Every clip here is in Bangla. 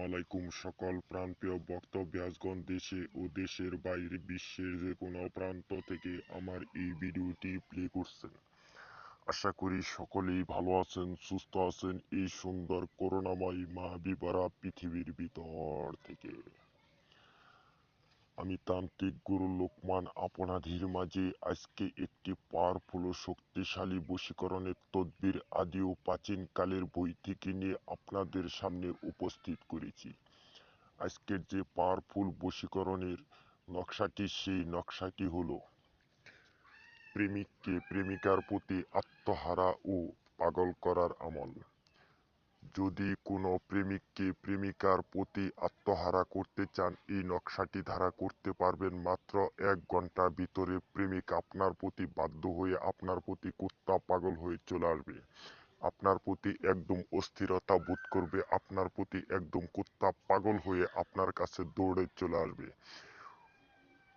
আলাইকুম সকল প্রাণপ্রিয় বক্তব্যাসগণ দেশে ও দেশের বাইরে বিশ্বের যে কোনো প্রান্ত থেকে আমার এই ভিডিওটি প্লে করছেন। আশা করি সকলেই ভালো আছেন, সুস্থ আছেন এই সুন্দর করোনাময় মহাবিপরা পৃথিবীর ভিতর থেকে। আমি তান্ত্রিক গুরু লোকমান আপনাদের মাঝে আজকে একটি পাওয়ারফুল ও শক্তিশালী বশীকরণের তদবির আদি ও প্রাচীনকালের বই থেকে নিয়ে আপনাদের সামনে উপস্থিত করেছি। আজকের যে পাওয়ারফুল বশীকরণের নকশাটি, সেই নকশাটি হলো প্রেমিককে প্রেমিকার প্রতি আত্মহারা ও পাগল করার আমল। যদি কোনো প্রেমিককে প্রেমিকার প্রতি আত্মহারা করতে চান, এই নকশাটি ধারা করতে পারবেন মাত্র 1 ঘন্টার ভিতরে। প্রেমিক আপনার প্রতি বাধ্য হয়ে আপনার প্রতি কুত্তা পাগল হয়ে চলে আসবে, আপনার প্রতি একদম অস্থিরতা বোধ করবে, আপনার প্রতি একদম কুত্তা পাগল হয়ে আপনার কাছে দৌড়ে চলে আসবে।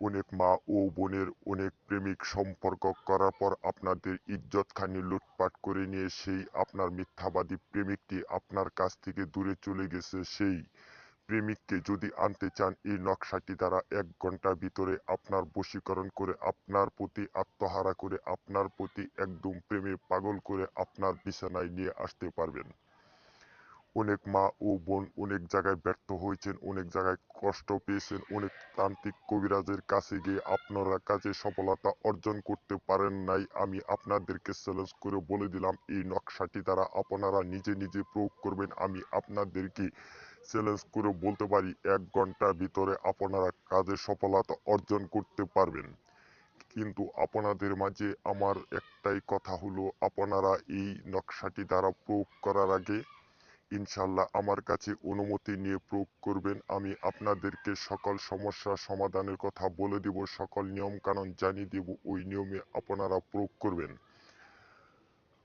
অনেক মা ও বোনের অনেক প্রেমিক সম্পর্ক করার পর আপনাদের ইজ্জতখানি লুটপাট করে নিয়ে সেই আপনার মিথ্যাবাদী প্রেমিকটি আপনার কাছ থেকে দূরে চলে গেছে। সেই প্রেমিককে যদি আনতে চান, এই নকশাটি দ্বারা 1 ঘন্টার ভিতরে আপনার বশীকরণ করে, আপনার প্রতি আত্মহারা করে, আপনার প্রতি একদম প্রেমে পাগল করে আপনার বিছানায় নিয়ে আসতে পারবেন। অনেক মা ও বোন অনেক জায়গায় ব্যর্থ হয়েছেন, অনেক জায়গায় কষ্ট পেয়েছেন, অনেক তান্ত্রিক কবিরাজের কাছে গিয়ে আপনারা কাজে সফলতা অর্জন করতে পারেন নাই। আমি আপনাদেরকে চ্যালেঞ্জ করে বলে দিলাম, এই নকশাটি দ্বারা আপনারা নিজে নিজে প্রয়োগ করবেন। আমি আপনাদেরকে চ্যালেঞ্জ করে বলতে পারি, 1 ঘন্টার ভিতরে আপনারা কাজে সফলতা অর্জন করতে পারবেন। কিন্তু আপনাদের মাঝে আমার একটাই কথা হলো, আপনারা এই নকশাটি দ্বারা প্রয়োগ করার আগে ইনশাল্লাহ আমার কাছে অনুমতি নিয়ে প্রয়োগ করবেন। আমি আপনাদেরকে সকল সমস্যার সমাধানের কথা বলে দিব, সকল নিয়ম কানুন জানিয়ে দেব, ওই নিয়মে আপনারা প্রয়োগ করবেন।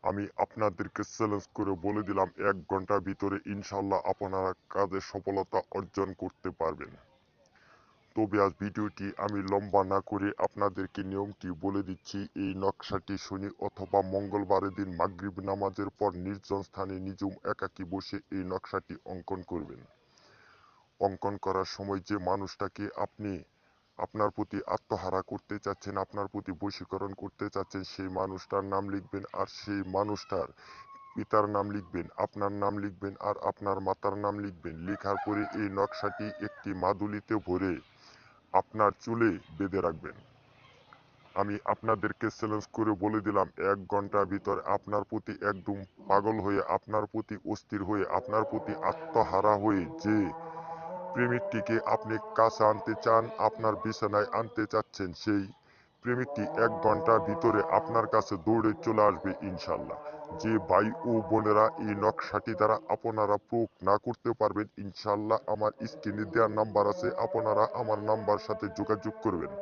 আমি আপনাদেরকে চ্যালেঞ্জ করে বলে দিলাম, 1 ঘন্টার ভিতরে ইনশাল্লাহ আপনারা কাজে সফলতা অর্জন করতে পারবেন। তবে আজ ভিডিওটি আমি লম্বা না করে আপনাদেরকে নিয়মটি বলে দিচ্ছি। এই নকশাটি শনি অথবা মঙ্গলবারের দিন মাগরিব নামাজের পর নির্জন স্থানে নিজুম একাকী বসে এই নকশাটি অঙ্কন করবেন। অঙ্কন করার সময় যে মানুষটাকে আপনি আপনার প্রতি আত্মহারা করতে চাচ্ছেন, আপনার প্রতি বশীকরণ করতে চাচ্ছেন, সেই মানুষটার নাম লিখবেন, আর সেই মানুষটার পিতার নাম লিখবেন, আপনার নাম লিখবেন, আর আপনার মাতার নাম লিখবেন। লেখার পরে এই নকশাটি একটি মাদুলিতে ভরে আপনার চুলে বেঁধে রাখবেন। আমি আপনাদেরকে চ্যালেঞ্জ করে বলে দিলাম, 1 ঘন্টার ভিতরে আপনার প্রতি একদম পাগল হয়ে, আপনার প্রতি অস্থির হয়ে, আপনার প্রতি আত্মহারা হয়ে যে প্রেমিকটিকে আপনি কাছে আনতে চান, আপনার বিছানায় আনতে চাচ্ছেন, সেই প্রেমিকটি 1 ঘন্টার ভিতরে আপনার কাছে দৌড়ে চলে আসবে ইনশাল্লাহ। যে ভাই ও বোনেরা এই নকশাটি দ্বারা আপনারা প্রয়োগ না করতে পারবেন, ইনশাল্লাহ আমার স্ক্রিনে দেওয়ার নাম্বার আছে, আপনারা আমার নাম্বার সাথে যোগাযোগ করবেন।